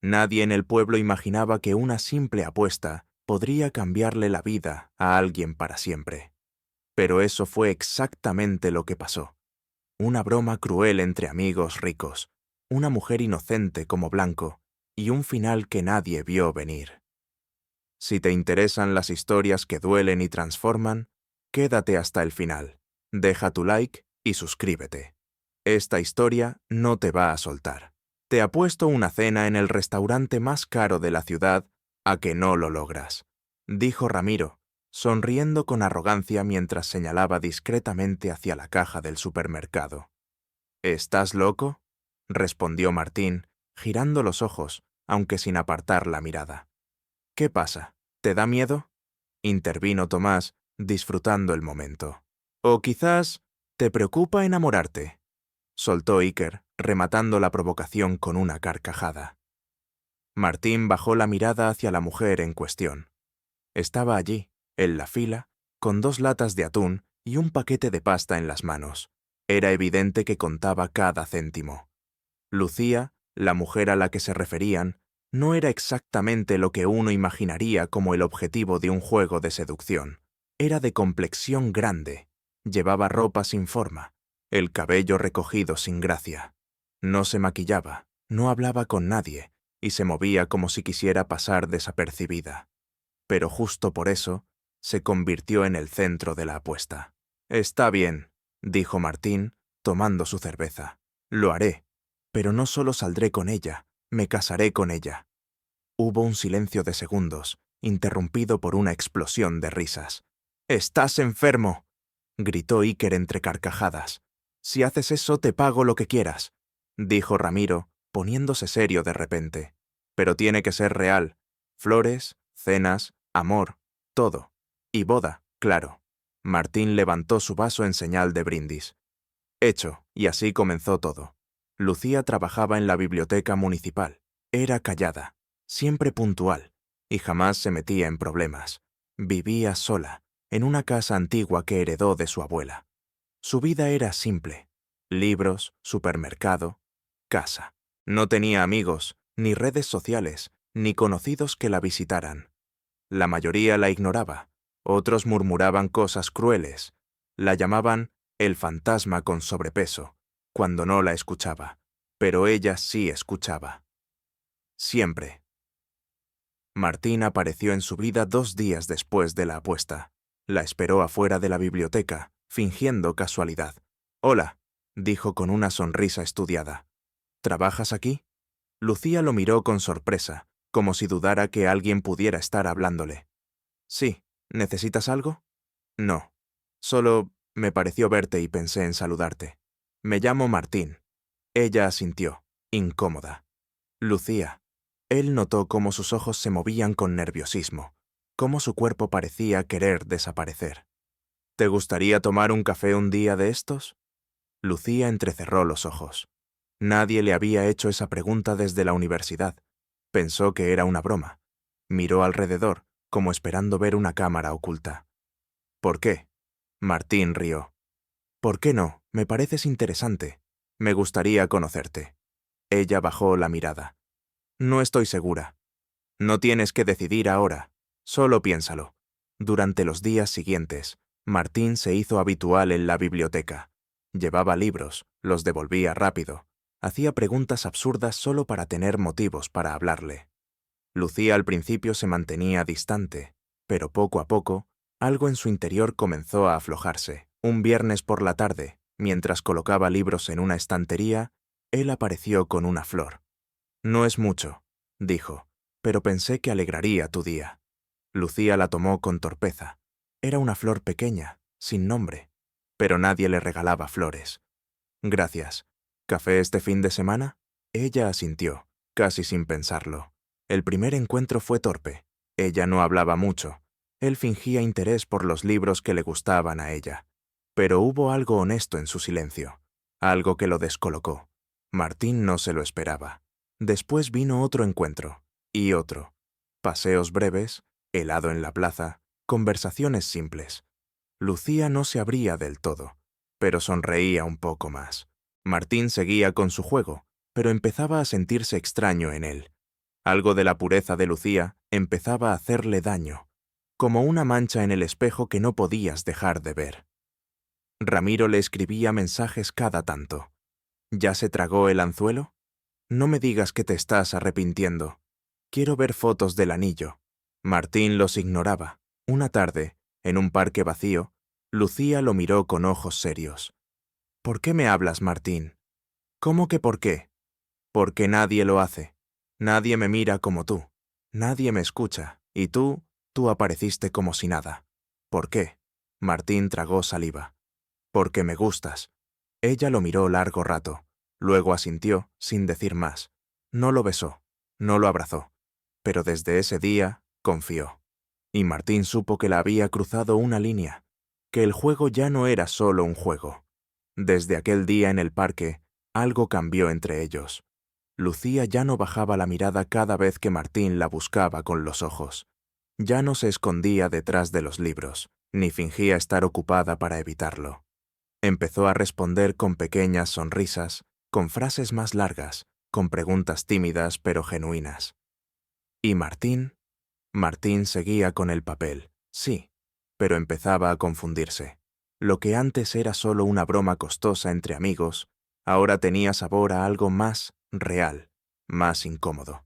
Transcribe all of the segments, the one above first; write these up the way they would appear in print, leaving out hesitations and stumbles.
Nadie en el pueblo imaginaba que una simple apuesta podría cambiarle la vida a alguien para siempre. Pero eso fue exactamente lo que pasó. Una broma cruel entre amigos ricos, una mujer inocente como Blanco y un final que nadie vio venir. Si te interesan las historias que duelen y transforman, quédate hasta el final. Deja tu like y suscríbete. Esta historia no te va a soltar. Te apuesto una cena en el restaurante más caro de la ciudad a que no lo logras, dijo Ramiro, sonriendo con arrogancia mientras señalaba discretamente hacia la caja del supermercado. ¿Estás loco?, respondió Martín, girando los ojos, aunque sin apartar la mirada. ¿Qué pasa? ¿Te da miedo?, intervino Tomás, disfrutando el momento. O quizás te preocupa enamorarte, soltó Iker, rematando la provocación con una carcajada. Martín bajó la mirada hacia la mujer en cuestión. Estaba allí, en la fila, con 2 latas de atún y un paquete de pasta en las manos. Era evidente que contaba cada céntimo. Lucía, la mujer a la que se referían, no era exactamente lo que uno imaginaría como el objetivo de un juego de seducción. Era de complexión grande, llevaba ropa sin forma, el cabello recogido sin gracia. No se maquillaba, no hablaba con nadie y se movía como si quisiera pasar desapercibida. Pero justo por eso, se convirtió en el centro de la apuesta. Está bien, dijo Martín, tomando su cerveza. Lo haré, pero no solo saldré con ella, me casaré con ella. Hubo un silencio de segundos, interrumpido por una explosión de risas. «¡Estás enfermo!», gritó Iker entre carcajadas. «Si haces eso te pago lo que quieras», dijo Ramiro, poniéndose serio de repente. «Pero tiene que ser real. Flores, cenas, amor, todo. Y boda, claro». Martín levantó su vaso en señal de brindis. Hecho, y así comenzó todo. Lucía trabajaba en la biblioteca municipal. Era callada, siempre puntual, y jamás se metía en problemas. Vivía sola, en una casa antigua que heredó de su abuela. Su vida era simple: libros, supermercado, casa. No tenía amigos, ni redes sociales, ni conocidos que la visitaran. La mayoría la ignoraba, otros murmuraban cosas crueles, la llamaban el fantasma con sobrepeso, cuando no la escuchaba, pero ella sí escuchaba. Siempre. Martín apareció en su vida 2 días después de la apuesta. La esperó afuera de la biblioteca, fingiendo casualidad. «Hola», dijo con una sonrisa estudiada. «¿Trabajas aquí?». Lucía lo miró con sorpresa, como si dudara que alguien pudiera estar hablándole. «Sí, ¿necesitas algo?». «No, solo me pareció verte y pensé en saludarte. Me llamo Martín». Ella asintió, incómoda. «Lucía». Él notó cómo sus ojos se movían con nerviosismo, cómo su cuerpo parecía querer desaparecer. «¿Te gustaría tomar un café un día de estos?». Lucía entrecerró los ojos. Nadie le había hecho esa pregunta desde la universidad. Pensó que era una broma. Miró alrededor, como esperando ver una cámara oculta. «¿Por qué?». Martín rió. «¿Por qué no? Me pareces interesante. Me gustaría conocerte». Ella bajó la mirada. «No estoy segura». «No tienes que decidir ahora. Solo piénsalo». Durante los días siguientes, Martín se hizo habitual en la biblioteca. Llevaba libros, los devolvía rápido. Hacía preguntas absurdas solo para tener motivos para hablarle. Lucía al principio se mantenía distante, pero poco a poco, algo en su interior comenzó a aflojarse. Un viernes por la tarde, mientras colocaba libros en una estantería, él apareció con una flor. «No es mucho», dijo, «pero pensé que alegraría tu día». Lucía la tomó con torpeza. Era una flor pequeña, sin nombre, pero nadie le regalaba flores. «Gracias. ¿Café este fin de semana?». Ella asintió, casi sin pensarlo. El primer encuentro fue torpe. Ella no hablaba mucho. Él fingía interés por los libros que le gustaban a ella. Pero hubo algo honesto en su silencio, algo que lo descolocó. Martín no se lo esperaba. Después vino otro encuentro, y otro. Paseos breves, helado en la plaza, conversaciones simples. Lucía no se abría del todo, pero sonreía un poco más. Martín seguía con su juego, pero empezaba a sentirse extraño en él. Algo de la pureza de Lucía empezaba a hacerle daño, como una mancha en el espejo que no podías dejar de ver. Ramiro le escribía mensajes cada tanto. ¿Ya se tragó el anzuelo? No me digas que te estás arrepintiendo. Quiero ver fotos del anillo. Martín los ignoraba. Una tarde, en un parque vacío, Lucía lo miró con ojos serios. ¿Por qué me hablas, Martín? ¿Cómo que por qué? Porque nadie lo hace. Nadie me mira como tú. Nadie me escucha. Y tú apareciste como si nada. ¿Por qué? Martín tragó saliva. Porque me gustas. Ella lo miró largo rato. Luego asintió, sin decir más. No lo besó, no lo abrazó. Pero desde ese día, confió. Y Martín supo que la había cruzado una línea, que el juego ya no era solo un juego. Desde aquel día en el parque, algo cambió entre ellos. Lucía ya no bajaba la mirada cada vez que Martín la buscaba con los ojos. Ya no se escondía detrás de los libros, ni fingía estar ocupada para evitarlo. Empezó a responder con pequeñas sonrisas, con frases más largas, con preguntas tímidas pero genuinas. ¿Y Martín? Martín seguía con el papel, sí, pero empezaba a confundirse. Lo que antes era solo una broma costosa entre amigos, ahora tenía sabor a algo más real, más incómodo.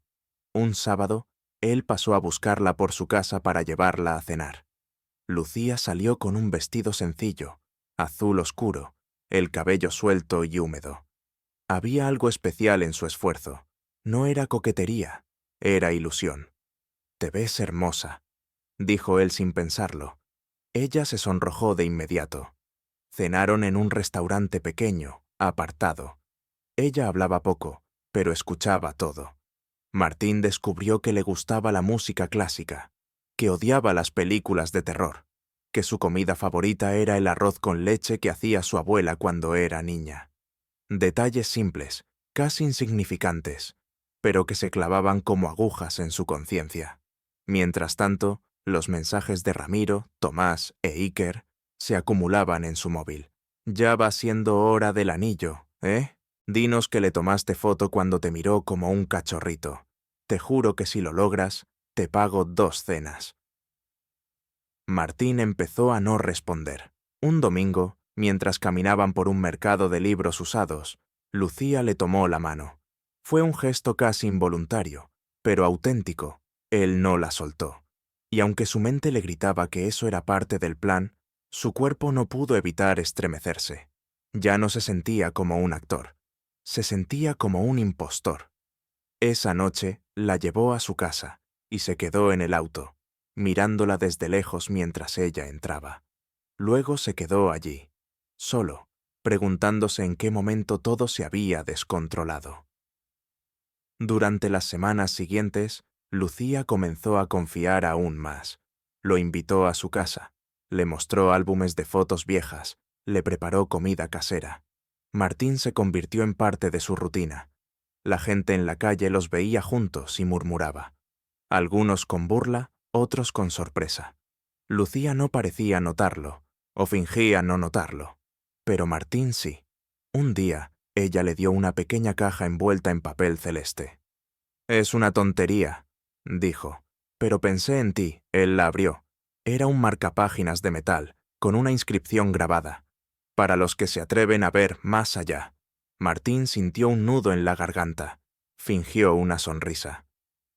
Un sábado, él pasó a buscarla por su casa para llevarla a cenar. Lucía salió con un vestido sencillo, azul oscuro, el cabello suelto y húmedo. Había algo especial en su esfuerzo. No era coquetería, era ilusión. «Te ves hermosa», dijo él sin pensarlo. Ella se sonrojó de inmediato. Cenaron en un restaurante pequeño, apartado. Ella hablaba poco, pero escuchaba todo. Martín descubrió que le gustaba la música clásica, que odiaba las películas de terror, que su comida favorita era el arroz con leche que hacía su abuela cuando era niña. Detalles simples, casi insignificantes, pero que se clavaban como agujas en su conciencia. Mientras tanto, los mensajes de Ramiro, Tomás e Iker se acumulaban en su móvil. «Ya va siendo hora del anillo, ¿eh? Dinos que le tomaste foto cuando te miró como un cachorrito. Te juro que si lo logras, te pago 2 cenas». Martín empezó a no responder. Un domingo, mientras caminaban por un mercado de libros usados, Lucía le tomó la mano. Fue un gesto casi involuntario, pero auténtico. Él no la soltó. Y aunque su mente le gritaba que eso era parte del plan, su cuerpo no pudo evitar estremecerse. Ya no se sentía como un actor. Se sentía como un impostor. Esa noche la llevó a su casa y se quedó en el auto, mirándola desde lejos mientras ella entraba. Luego se quedó allí, solo, preguntándose en qué momento todo se había descontrolado. Durante las semanas siguientes, Lucía comenzó a confiar aún más. Lo invitó a su casa, le mostró álbumes de fotos viejas, le preparó comida casera. Martín se convirtió en parte de su rutina. La gente en la calle los veía juntos y murmuraba. Algunos con burla, otros con sorpresa. Lucía no parecía notarlo, o fingía no notarlo. Pero Martín sí. Un día, ella le dio una pequeña caja envuelta en papel celeste. «Es una tontería», dijo, «pero pensé en ti». Él la abrió. Era un marcapáginas de metal, con una inscripción grabada. «Para los que se atreven a ver más allá». Martín sintió un nudo en la garganta. Fingió una sonrisa.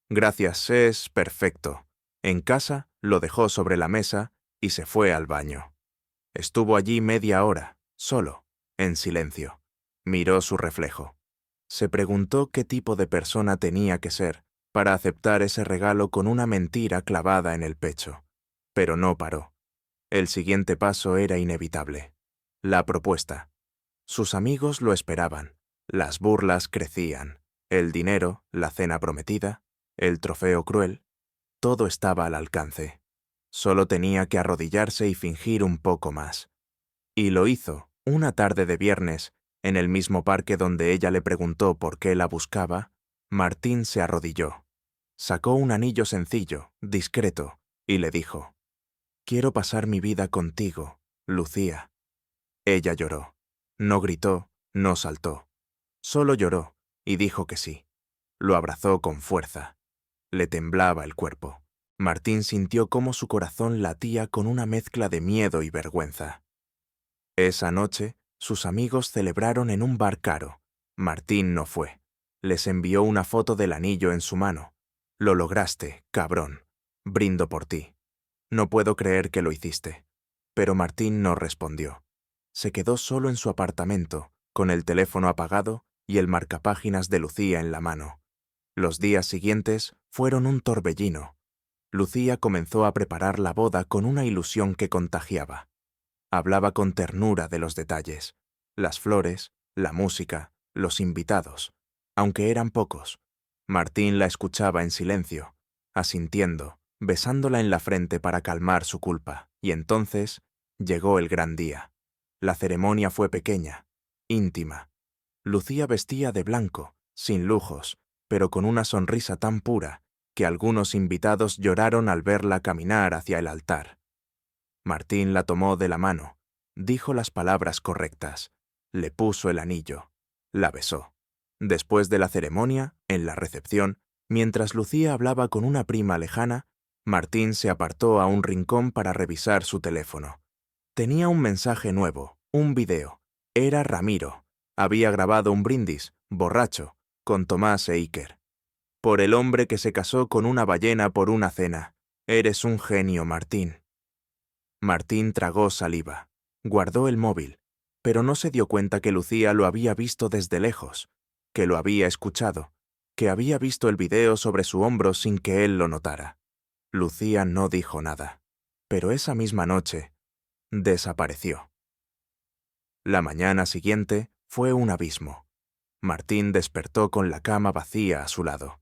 «Gracias, es perfecto». En casa, lo dejó sobre la mesa y se fue al baño. Estuvo allí media hora, solo, en silencio. Miró su reflejo. Se preguntó qué tipo de persona tenía que ser para aceptar ese regalo con una mentira clavada en el pecho. Pero no paró. El siguiente paso era inevitable. La propuesta. Sus amigos lo esperaban. Las burlas crecían. El dinero, la cena prometida, el trofeo cruel, todo estaba al alcance. Solo tenía que arrodillarse y fingir un poco más. Y lo hizo, una tarde de viernes, en el mismo parque donde ella le preguntó por qué la buscaba. Martín se arrodilló. Sacó un anillo sencillo, discreto, y le dijo: «Quiero pasar mi vida contigo, Lucía». Ella lloró. No gritó, no saltó. Solo lloró, y dijo que sí. Lo abrazó con fuerza. Le temblaba el cuerpo. Martín sintió cómo su corazón latía con una mezcla de miedo y vergüenza. Esa noche, sus amigos celebraron en un bar caro. Martín no fue. Les envió una foto del anillo en su mano. Lo lograste, cabrón. Brindo por ti. No puedo creer que lo hiciste. Pero Martín no respondió. Se quedó solo en su apartamento, con el teléfono apagado y el marcapáginas de Lucía en la mano. Los días siguientes fueron un torbellino. Lucía comenzó a preparar la boda con una ilusión que contagiaba. Hablaba con ternura de los detalles, las flores, la música, los invitados, aunque eran pocos. Martín la escuchaba en silencio, asintiendo, besándola en la frente para calmar su culpa, y entonces llegó el gran día. La ceremonia fue pequeña, íntima. Lucía vestía de blanco, sin lujos, pero con una sonrisa tan pura que algunos invitados lloraron al verla caminar hacia el altar. Martín la tomó de la mano, dijo las palabras correctas, le puso el anillo, la besó. Después de la ceremonia, en la recepción, mientras Lucía hablaba con una prima lejana, Martín se apartó a un rincón para revisar su teléfono. Tenía un mensaje nuevo, un video. Era Ramiro. Había grabado un brindis, borracho, con Tomás e Iker. Por el hombre que se casó con una ballena por una cena. Eres un genio, Martín. Martín tragó saliva. Guardó el móvil, pero no se dio cuenta que Lucía lo había visto desde lejos, que lo había escuchado, que había visto el video sobre su hombro sin que él lo notara. Lucía no dijo nada, pero esa misma noche desapareció. La mañana siguiente fue un abismo. Martín despertó con la cama vacía a su lado.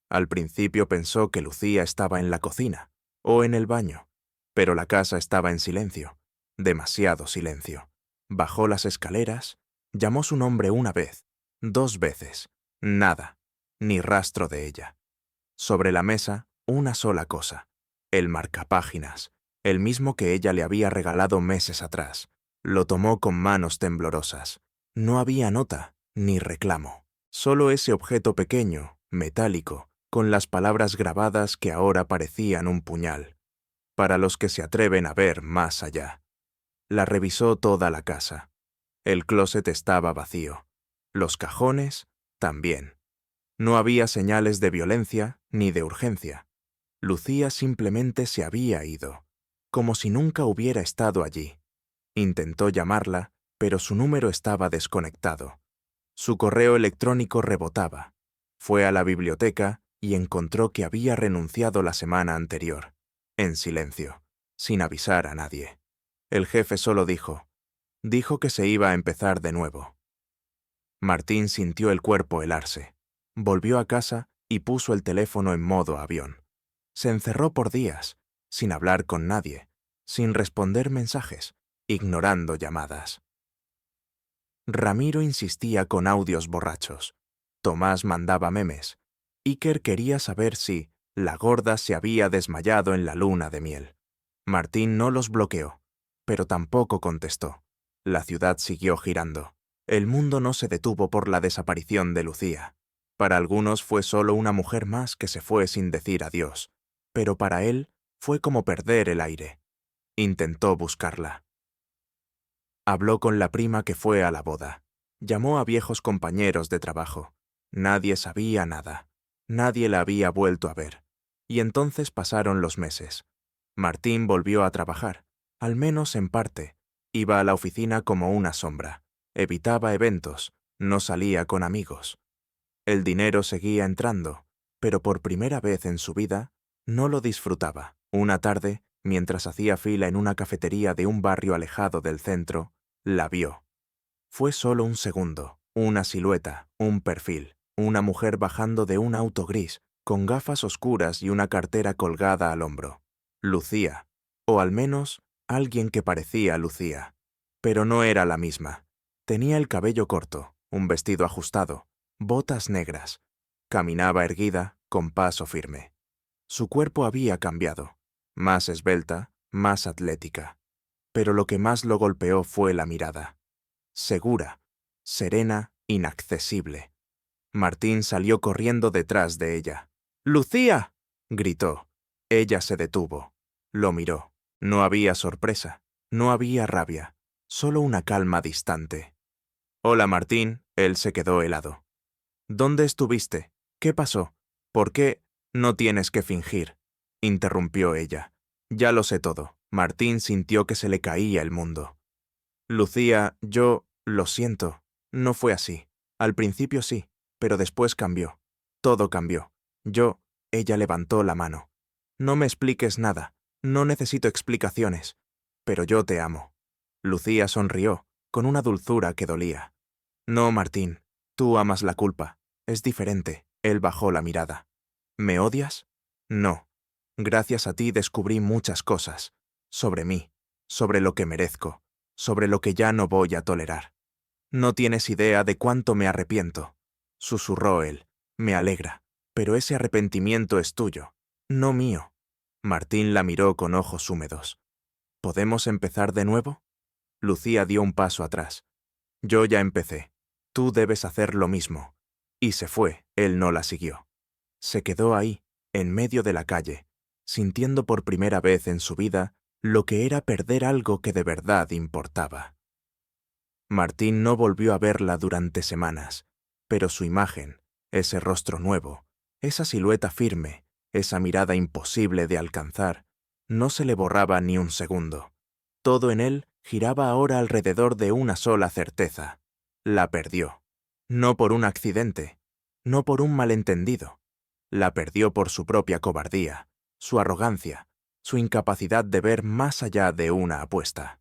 Al principio pensó que Lucía estaba en la cocina o en el baño, pero la casa estaba en silencio, demasiado silencio. Bajó las escaleras, llamó su nombre una vez, 2 veces, nada, ni rastro de ella. Sobre la mesa, una sola cosa, el marcapáginas, el mismo que ella le había regalado meses atrás. Lo tomó con manos temblorosas. No había nota, ni reclamo, solo ese objeto pequeño, metálico, con las palabras grabadas que ahora parecían un puñal. Para los que se atreven a ver más allá. La revisó toda la casa. El closet estaba vacío. Los cajones también. No había señales de violencia ni de urgencia. Lucía simplemente se había ido, como si nunca hubiera estado allí. Intentó llamarla, pero su número estaba desconectado. Su correo electrónico rebotaba. Fue a la biblioteca y encontró que había renunciado la semana anterior, en silencio, sin avisar a nadie. El jefe solo dijo que se iba a empezar de nuevo. Martín sintió el cuerpo helarse. Volvió a casa y puso el teléfono en modo avión. Se encerró por días, sin hablar con nadie, sin responder mensajes, ignorando llamadas. Ramiro insistía con audios borrachos. Tomás mandaba memes. Iker quería saber si la gorda se había desmayado en la luna de miel. Martín no los bloqueó, pero tampoco contestó. La ciudad siguió girando. El mundo no se detuvo por la desaparición de Lucía. Para algunos fue solo una mujer más que se fue sin decir adiós, pero para él fue como perder el aire. Intentó buscarla. Habló con la prima que fue a la boda. Llamó a viejos compañeros de trabajo. Nadie sabía nada. Nadie la había vuelto a ver. Y entonces pasaron los meses. Martín volvió a trabajar, al menos en parte. Iba a la oficina como una sombra. Evitaba eventos, no salía con amigos. El dinero seguía entrando, pero por primera vez en su vida no lo disfrutaba. Una tarde, mientras hacía fila en una cafetería de un barrio alejado del centro, la vio. Fue solo un segundo, una silueta, un perfil, una mujer bajando de un auto gris, con gafas oscuras y una cartera colgada al hombro. Lucía, o al menos alguien que parecía Lucía. Pero no era la misma. Tenía el cabello corto, un vestido ajustado, botas negras. Caminaba erguida, con paso firme. Su cuerpo había cambiado, más esbelta, más atlética. Pero lo que más lo golpeó fue la mirada. Segura, serena, inaccesible. Martín salió corriendo detrás de ella. ¡Lucía! Gritó. Ella se detuvo. Lo miró. No había sorpresa. No había rabia. Solo una calma distante. Hola, Martín. Él se quedó helado. ¿Dónde estuviste? ¿Qué pasó? ¿Por qué? No tienes que fingir, interrumpió ella. Ya lo sé todo. Martín sintió que se le caía el mundo. Lucía, lo siento. No fue así. Al principio sí, pero después cambió. Todo cambió. Ella levantó la mano. No me expliques nada. No necesito explicaciones. Pero yo te amo. Lucía sonrió, con una dulzura que dolía. No, Martín, tú amas la culpa. Es diferente. Él bajó la mirada. ¿Me odias? No. Gracias a ti descubrí muchas cosas. Sobre mí, sobre lo que merezco, sobre lo que ya no voy a tolerar. No tienes idea de cuánto me arrepiento. Susurró él. Me alegra, pero ese arrepentimiento es tuyo, no mío. Martín la miró con ojos húmedos. ¿Podemos empezar de nuevo? Lucía dio un paso atrás. Yo ya empecé. Tú debes hacer lo mismo. Y se fue, él no la siguió. Se quedó ahí, en medio de la calle, sintiendo por primera vez en su vida lo que era perder algo que de verdad importaba. Martín no volvió a verla durante semanas, pero su imagen, ese rostro nuevo, esa silueta firme, esa mirada imposible de alcanzar, no se le borraba ni un segundo. Todo en él giraba ahora alrededor de una sola certeza. La perdió. No por un accidente, no por un malentendido. La perdió por su propia cobardía, su arrogancia, su incapacidad de ver más allá de una apuesta.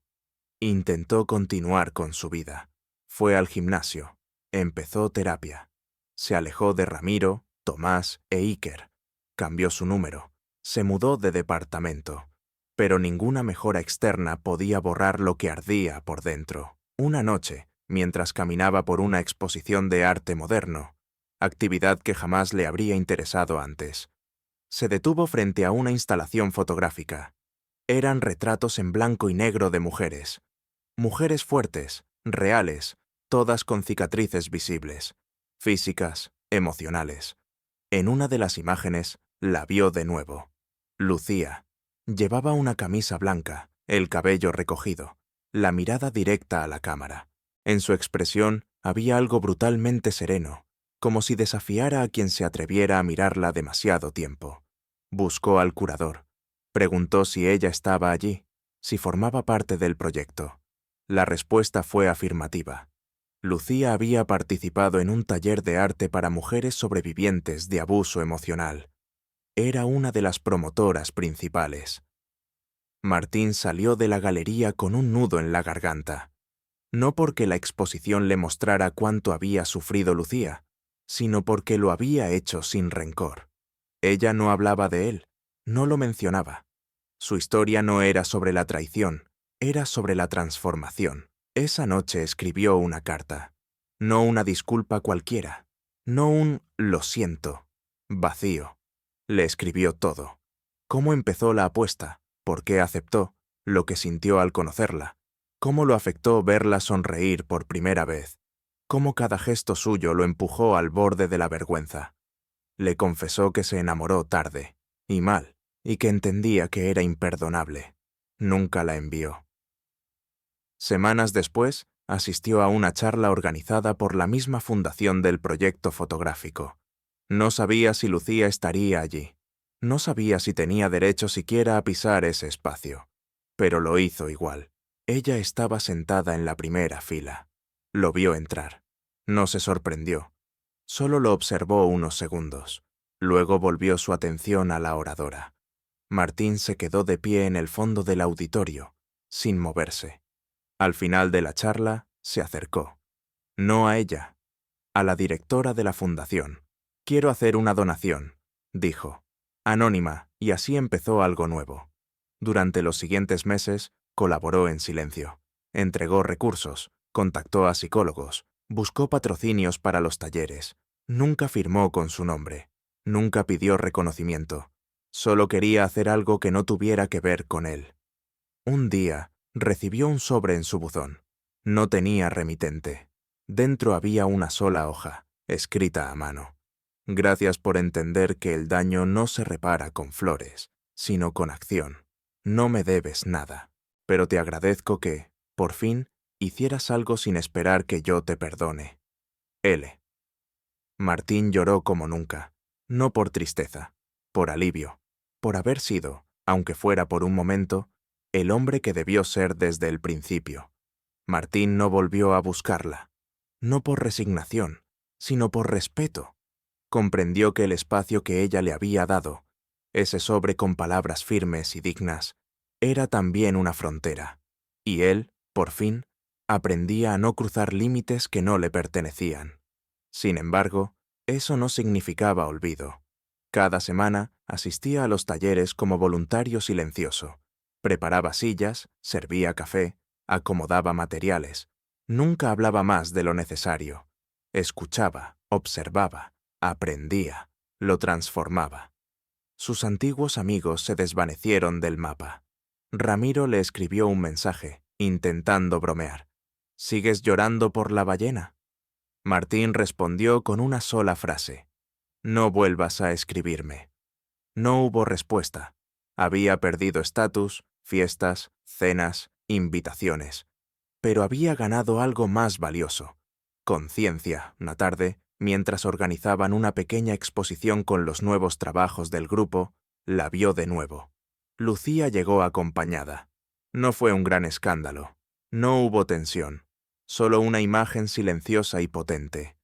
Intentó continuar con su vida. Fue al gimnasio. Empezó terapia. Se alejó de Ramiro, Tomás e Iker. Cambió su número. Se mudó de departamento. Pero ninguna mejora externa podía borrar lo que ardía por dentro. Una noche, mientras caminaba por una exposición de arte moderno, actividad que jamás le habría interesado antes, se detuvo frente a una instalación fotográfica. Eran retratos en blanco y negro de mujeres. Mujeres fuertes, reales, todas con cicatrices visibles, físicas, emocionales. En una de las imágenes, la vio de nuevo. Lucía. Llevaba una camisa blanca, el cabello recogido, la mirada directa a la cámara. En su expresión había algo brutalmente sereno, como si desafiara a quien se atreviera a mirarla demasiado tiempo. Buscó al curador. Preguntó si ella estaba allí, si formaba parte del proyecto. La respuesta fue afirmativa. Lucía había participado en un taller de arte para mujeres sobrevivientes de abuso emocional. Era una de las promotoras principales. Martín salió de la galería con un nudo en la garganta. No porque la exposición le mostrara cuánto había sufrido Lucía, sino porque lo había hecho sin rencor. Ella no hablaba de él, no lo mencionaba. Su historia no era sobre la traición, era sobre la transformación. Esa noche escribió una carta. No una disculpa cualquiera, no un «lo siento», vacío. Le escribió todo. Cómo empezó la apuesta, por qué aceptó, lo que sintió al conocerla, cómo lo afectó verla sonreír por primera vez, cómo cada gesto suyo lo empujó al borde de la vergüenza. Le confesó que se enamoró tarde, y mal, y que entendía que era imperdonable. Nunca la envió. Semanas después, asistió a una charla organizada por la misma fundación del proyecto fotográfico. No sabía si Lucía estaría allí. No sabía si tenía derecho siquiera a pisar ese espacio. Pero lo hizo igual. Ella estaba sentada en la primera fila. Lo vio entrar. No se sorprendió. Solo lo observó unos segundos. Luego volvió su atención a la oradora. Martín se quedó de pie en el fondo del auditorio, sin moverse. Al final de la charla, se acercó. No a ella, a la directora de la fundación. «Quiero hacer una donación», dijo. Anónima, y así empezó algo nuevo. Durante los siguientes meses, colaboró en silencio. Entregó recursos, contactó a psicólogos, buscó patrocinios para los talleres. Nunca firmó con su nombre. Nunca pidió reconocimiento. Solo quería hacer algo que no tuviera que ver con él. Un día, recibió un sobre en su buzón. No tenía remitente. Dentro había una sola hoja, escrita a mano. Gracias por entender que el daño no se repara con flores, sino con acción. No me debes nada, pero te agradezco que, por fin, hicieras algo sin esperar que yo te perdone. L. Martín lloró como nunca, no por tristeza, por alivio, por haber sido, aunque fuera por un momento, el hombre que debió ser desde el principio. Martín no volvió a buscarla, no por resignación, sino por respeto. Comprendió que el espacio que ella le había dado, ese sobre con palabras firmes y dignas, era también una frontera, y él, por fin, aprendía a no cruzar límites que no le pertenecían. Sin embargo, eso no significaba olvido. Cada semana asistía a los talleres como voluntario silencioso. Preparaba sillas, servía café, acomodaba materiales. Nunca hablaba más de lo necesario. Escuchaba, observaba, aprendía, lo transformaba. Sus antiguos amigos se desvanecieron del mapa. Ramiro le escribió un mensaje, intentando bromear. ¿Sigues llorando por la ballena? Martín respondió con una sola frase. No vuelvas a escribirme. No hubo respuesta. Había perdido estatus, fiestas, cenas, invitaciones. Pero había ganado algo más valioso. Conciencia, una tarde, mientras organizaban una pequeña exposición con los nuevos trabajos del grupo, la vio de nuevo. Lucía llegó acompañada. No fue un gran escándalo. No hubo tensión. Solo una imagen silenciosa y potente.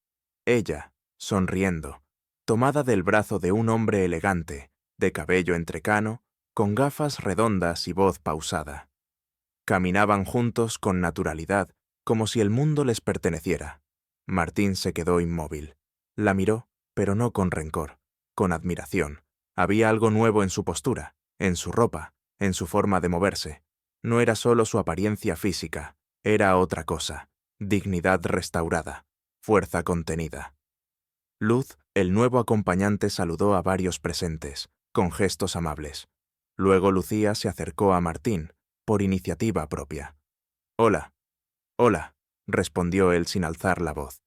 Ella, sonriendo, tomada del brazo de un hombre elegante, de cabello entrecano, con gafas redondas y voz pausada. Caminaban juntos con naturalidad, como si el mundo les perteneciera. Martín se quedó inmóvil. La miró, pero no con rencor, con admiración. Había algo nuevo en su postura, en su ropa, en su forma de moverse. No era solo su apariencia física, era otra cosa. Dignidad restaurada, fuerza contenida. Luz, el nuevo acompañante, saludó a varios presentes, con gestos amables. Luego Lucía se acercó a Martín, por iniciativa propia. «Hola, hola», respondió él sin alzar la voz.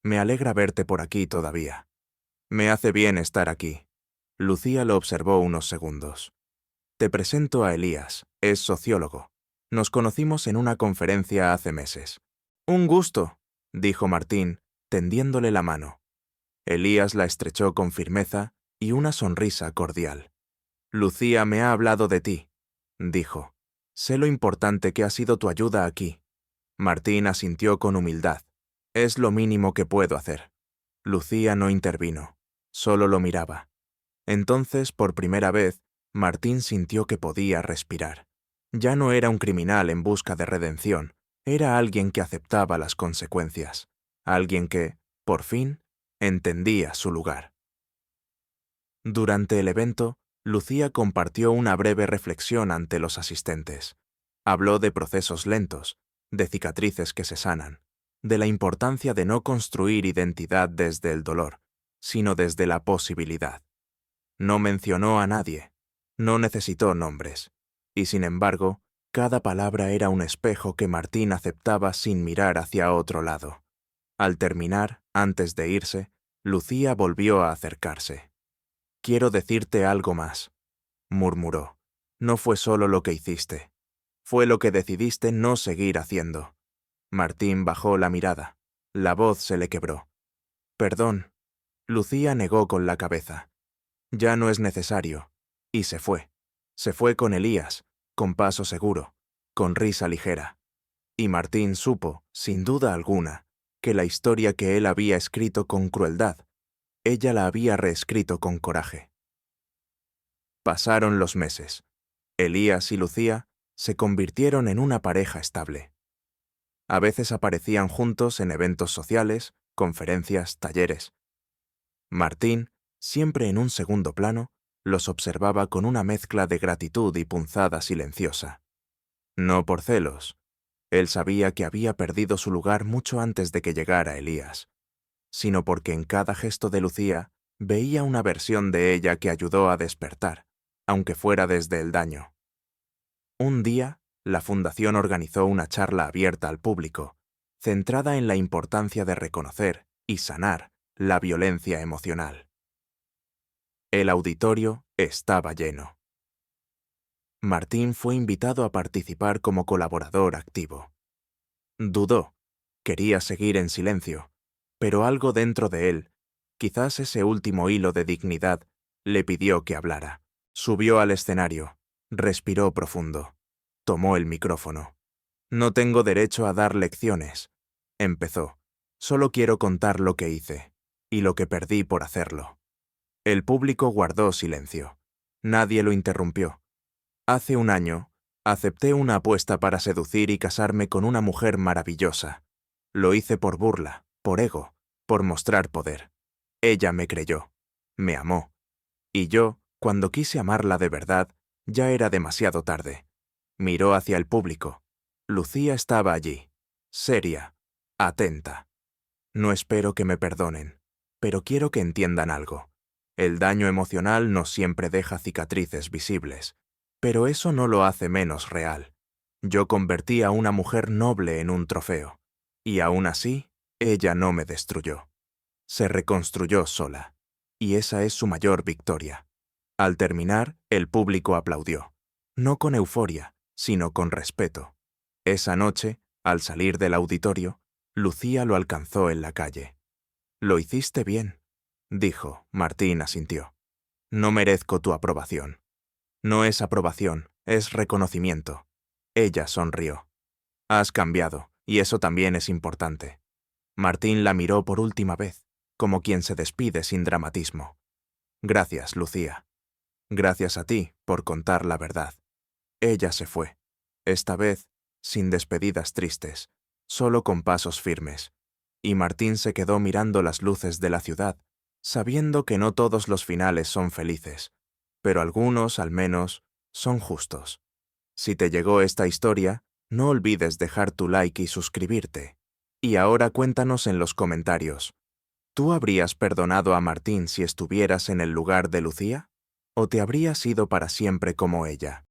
«Me alegra verte por aquí todavía». «Me hace bien estar aquí». Lucía lo observó unos segundos. «Te presento a Elías, es sociólogo. Nos conocimos en una conferencia hace meses». «Un gusto», dijo Martín, tendiéndole la mano. Elías la estrechó con firmeza y una sonrisa cordial. «Lucía me ha hablado de ti», dijo. «Sé lo importante que ha sido tu ayuda aquí». Martín asintió con humildad. «Es lo mínimo que puedo hacer». Lucía no intervino, solo lo miraba. Entonces, por primera vez, Martín sintió que podía respirar. Ya no era un criminal en busca de redención, era alguien que aceptaba las consecuencias, alguien que, por fin, entendía su lugar. Durante el evento, Lucía compartió una breve reflexión ante los asistentes. Habló de procesos lentos, de cicatrices que se sanan, de la importancia de no construir identidad desde el dolor, sino desde la posibilidad. No mencionó a nadie, no necesitó nombres, y sin embargo, cada palabra era un espejo que Martín aceptaba sin mirar hacia otro lado. Al terminar, antes de irse, Lucía volvió a acercarse. «Quiero decirte algo más», murmuró. «No fue solo lo que hiciste. Fue lo que decidiste no seguir haciendo». Martín bajó la mirada. La voz se le quebró. «Perdón». Lucía negó con la cabeza. «Ya no es necesario». Y se fue. Se fue con Elías, con paso seguro, con risa ligera. Y Martín supo, sin duda alguna, que la historia que él había escrito con crueldad, ella la había reescrito con coraje. Pasaron los meses. Elías y Lucía se convirtieron en una pareja estable. A veces aparecían juntos en eventos sociales, conferencias, talleres. Martín, siempre en un segundo plano, los observaba con una mezcla de gratitud y punzada silenciosa. No por celos. Él sabía que había perdido su lugar mucho antes de que llegara Elías, sino porque en cada gesto de Lucía veía una versión de ella que ayudó a despertar, aunque fuera desde el daño. Un día, la Fundación organizó una charla abierta al público, centrada en la importancia de reconocer y sanar la violencia emocional. El auditorio estaba lleno. Martín fue invitado a participar como colaborador activo. Dudó. Quería seguir en silencio, pero algo dentro de él, quizás ese último hilo de dignidad, le pidió que hablara. Subió al escenario, respiró profundo, tomó el micrófono. No tengo derecho a dar lecciones, empezó. Solo quiero contar lo que hice, y lo que perdí por hacerlo. El público guardó silencio. Nadie lo interrumpió. Hace un año, acepté una apuesta para seducir y casarme con una mujer maravillosa. Lo hice por burla, por ego, por mostrar poder. Ella me creyó, me amó. Y yo, cuando quise amarla de verdad, ya era demasiado tarde. Miró hacia el público. Lucía estaba allí, seria, atenta. No espero que me perdonen, pero quiero que entiendan algo. El daño emocional no siempre deja cicatrices visibles, pero eso no lo hace menos real. Yo convertí a una mujer noble en un trofeo, y aún así, ella no me destruyó. Se reconstruyó sola, y esa es su mayor victoria. Al terminar, el público aplaudió, no con euforia, sino con respeto. Esa noche, al salir del auditorio, Lucía lo alcanzó en la calle. «Lo hiciste bien», dijo. Martín asintió. «No merezco tu aprobación». «No es aprobación, es reconocimiento». Ella sonrió. «Has cambiado, y eso también es importante». Martín la miró por última vez, como quien se despide sin dramatismo. «Gracias, Lucía. Gracias a ti por contar la verdad». Ella se fue. Esta vez, sin despedidas tristes, solo con pasos firmes. Y Martín se quedó mirando las luces de la ciudad, sabiendo que no todos los finales son felices, pero algunos, al menos, son justos. Si te llegó esta historia, no olvides dejar tu like y suscribirte. Y ahora cuéntanos en los comentarios, ¿tú habrías perdonado a Martín si estuvieras en el lugar de Lucía? ¿O te habrías ido para siempre como ella?